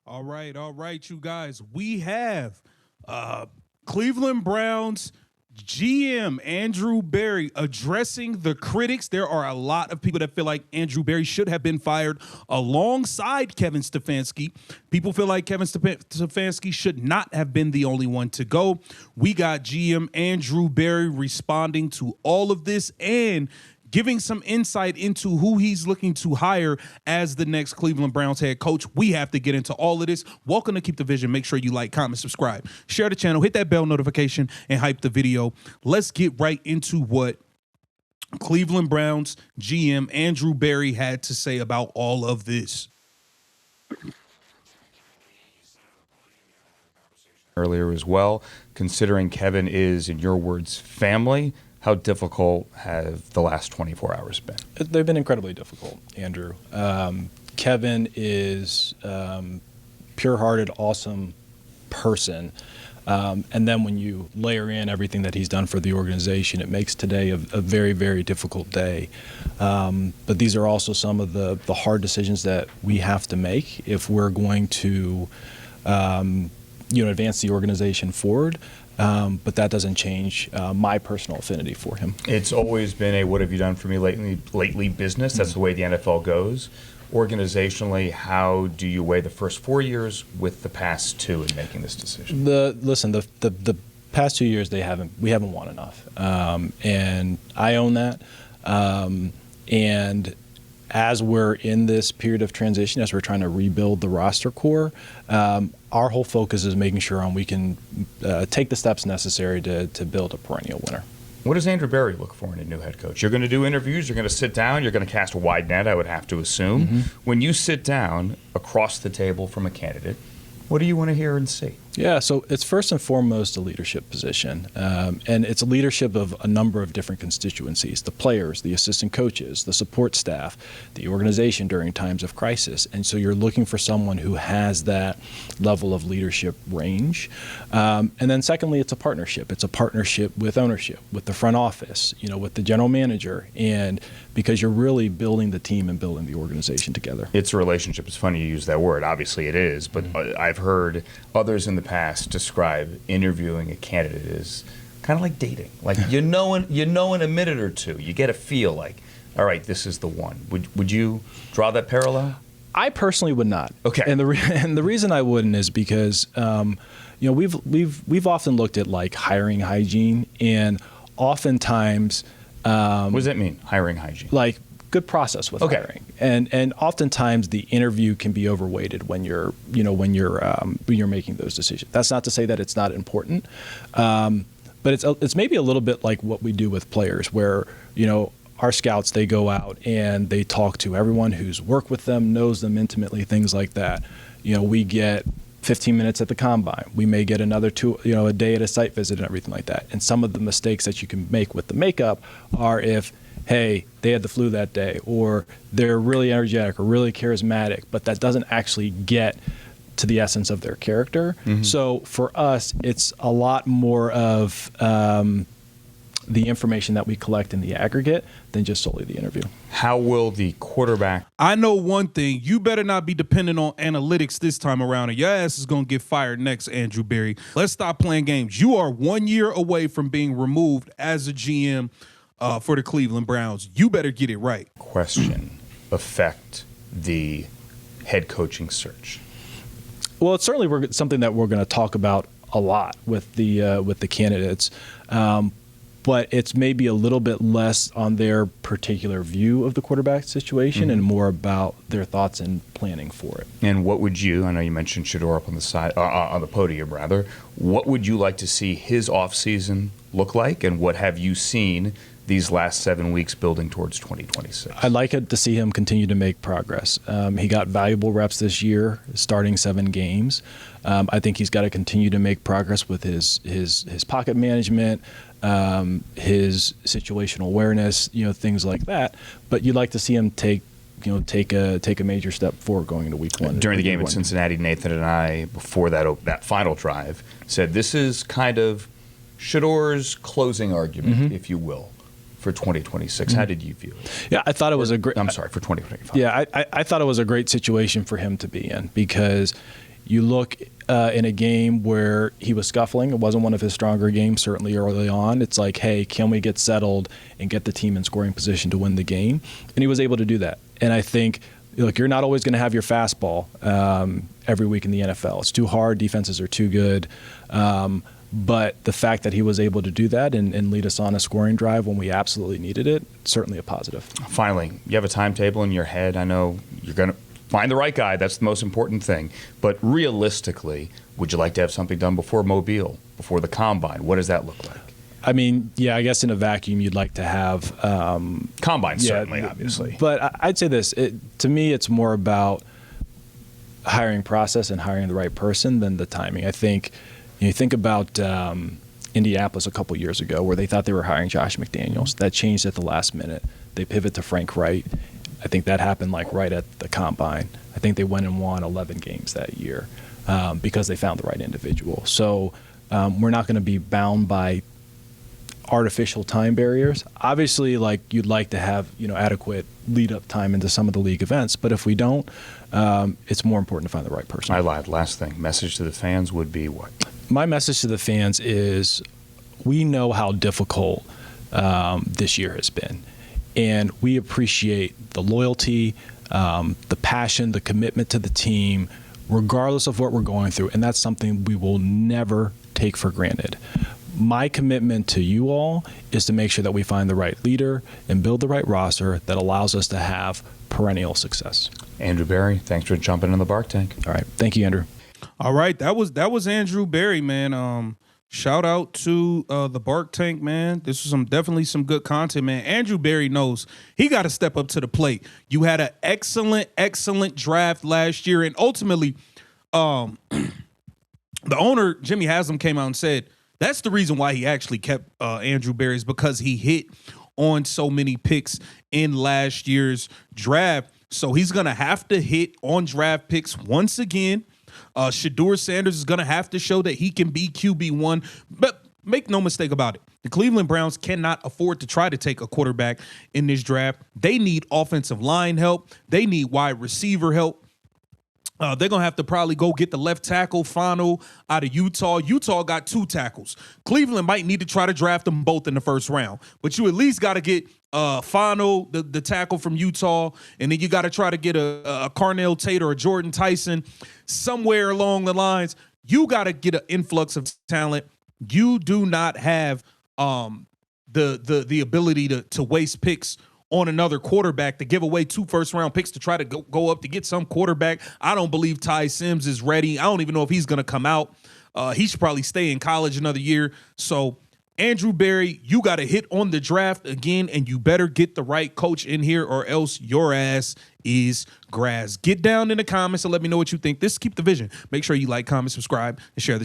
All right, you guys. We have Cleveland Browns GM Andrew Berry addressing the critics. There are a lot of people that feel like Andrew Berry should have been fired alongside Kevin Stefanski. People feel like Kevin Stefanski should not have been the only one to go. We got GM Andrew Berry responding to all of this and giving some insight into who he's looking to hire as the next Cleveland Browns head coach. We have to get into all of this. Welcome to Keep the Vision. Make sure you like, comment, subscribe, share the channel, hit that bell notification, and hype the video. Let's get right into what Cleveland Browns GM Andrew Berry had to say about all of this. Earlier as well, considering Kevin is, in your words, family, how difficult have the last 24 hours been? They've been incredibly difficult, Andrew. Kevin is pure-hearted, awesome person. And then when you layer in everything that he's done for the organization, it makes today a very, very difficult day. But these are also some of the hard decisions that we have to make if we're going to advance the organization forward. But that doesn't change my personal affinity for him. It's always been a what have you done for me lately business. That's the way the NFL goes. Organizationally, how do you weigh the first 4 years with the past two in making this decision? The past 2 years we haven't won enough, and I own that. And as we're in this period of transition, as we're trying to rebuild the roster core, our whole focus is making sure we can take the steps necessary to build a perennial winner. What does Andrew Berry look for in a new head coach? You're going to do interviews, you're going to sit down, you're going to cast a wide net, I would have to assume. Mm-hmm. When you sit down across the table from a candidate, what do you want to hear and see? Yeah, so it's first and foremost a leadership position, and it's a leadership of a number of different constituencies: the players, the assistant coaches, the support staff, the organization during times of crisis. And so you're looking for someone who has that level of leadership range. And then secondly, it's a partnership. It's a partnership with ownership, with the front office, with the general manager, and because you're really building the team and building the organization together. It's a relationship. It's funny you use that word. Obviously it is, but I've heard others in the past describe interviewing a candidate as kind of like dating. Like you know in a minute or two, you get a feel like, all right, this is the one. Would you draw that parallel? I personally would not. Okay. And the reason I wouldn't is because we've often looked at like hiring hygiene, and oftentimes what does that mean? Hiring hygiene? Like good process with hiring, and oftentimes the interview can be overweighted when you're making those decisions. That's not to say that it's not important, but it's maybe a little bit like what we do with players, where our scouts, they go out and they talk to everyone who's worked with them, knows them intimately, things like that. We get 15 minutes at the combine. We may get another a day at a site visit and everything like that. And some of the mistakes that you can make with the makeup are if, hey, they had the flu that day, or they're really energetic or really charismatic, but that doesn't actually get to the essence of their character. Mm-hmm. So for us, it's a lot more of the information that we collect in the aggregate than just solely the interview. How will the quarterback... I know one thing. You better not be dependent on analytics this time around, or your ass is going to get fired next, Andrew Berry. Let's stop playing games. You are 1 year away from being removed as a GM for the Cleveland Browns. You better get it right. Question affect the head coaching search? Well, it's certainly something that we're going to talk about a lot with the candidates. But it's maybe a little bit less on their particular view of the quarterback situation and more about their thoughts and planning for it. And what would you, I know you mentioned Shedeur up on the side, on the podium rather, what would you like to see his offseason look like, and what have you seen these last 7 weeks building towards 2026? I'd like to see him continue to make progress. He got valuable reps this year, starting 7 games. I think he's got to continue to make progress with his pocket management, his situational awareness, things like that. But you'd like to see him take a major step forward going into week 1. During the game in Cincinnati, Nathan and I, before that final drive, said this is kind of Shedeur's closing argument, if you will, for 2026. How did you view it? Yeah, I thought it was a great... I'm sorry, for 2025. Yeah, I thought it was a great situation for him to be in, because You look in a game where he was scuffling. It wasn't one of his stronger games, certainly early on. It's like, hey, can we get settled and get the team in scoring position to win the game? And he was able to do that. And I think, look, you're not always going to have your fastball every week in the NFL. It's too hard. Defenses are too good. But the fact that he was able to do that and lead us on a scoring drive when we absolutely needed it, certainly a positive. Finally, you have a timetable in your head. I know you're going to find the right guy. That's the most important thing. But realistically, would you like to have something done before Mobile, before the Combine? What does that look like? I mean, yeah, I guess in a vacuum, you'd like to have Combine, certainly, obviously. But I'd say this. To me, it's more about hiring process and hiring the right person than the timing. I think you think about Indianapolis a couple years ago where they thought they were hiring Josh McDaniels. That changed at the last minute. They pivot to Frank Wright. I think that happened like right at the Combine. I think they went and won 11 games that year because they found the right individual. So we're not going to be bound by artificial time barriers. Obviously, like you'd like to have adequate lead up time into some of the league events, but if we don't, it's more important to find the right person. I lied. Last thing, message to the fans would be what? My message to the fans is we know how difficult this year has been, and we appreciate the loyalty, the passion, the commitment to the team, regardless of what we're going through, and that's something we will never take for granted. My commitment to you all is to make sure that we find the right leader and build the right roster that allows us to have perennial success. Andrew Berry, thanks for jumping in the Bark Tank. All right. Thank you, Andrew. All right. That was Andrew Berry, man. Shout out to the Bark Tank, man. This was definitely some good content, man. Andrew Berry knows he got to step up to the plate. You had an excellent draft last year, and ultimately, the owner, Jimmy Haslam, came out and said, that's the reason why he actually kept Andrew Berry, is because he hit on so many picks in last year's draft. So he's going to have to hit on draft picks once again. Shedeur Sanders is going to have to show that he can be QB1. But make no mistake about it, the Cleveland Browns cannot afford to try to take a quarterback in this draft. They need offensive line help. They need wide receiver help. They're going to have to probably go get the left tackle, Fano, out of Utah. Utah got 2 tackles. Cleveland might need to try to draft them both in the first round. But you at least got to get Fano, the tackle from Utah, and then you got to try to get a Carnell Tate or a Jordan Tyson somewhere along the lines. You got to get an influx of talent. You do not have the ability to waste picks on another quarterback, to give away 2 first-round picks to try to go up to get some quarterback. I don't believe Ty Sims is ready. I don't even know if he's going to come out. He should probably stay in college another year. So, Andrew Berry, you got to hit on the draft again, and you better get the right coach in here or else your ass is grass. Get down in the comments and let me know what you think. This is Keep the Vision. Make sure you like, comment, subscribe, and share the channel.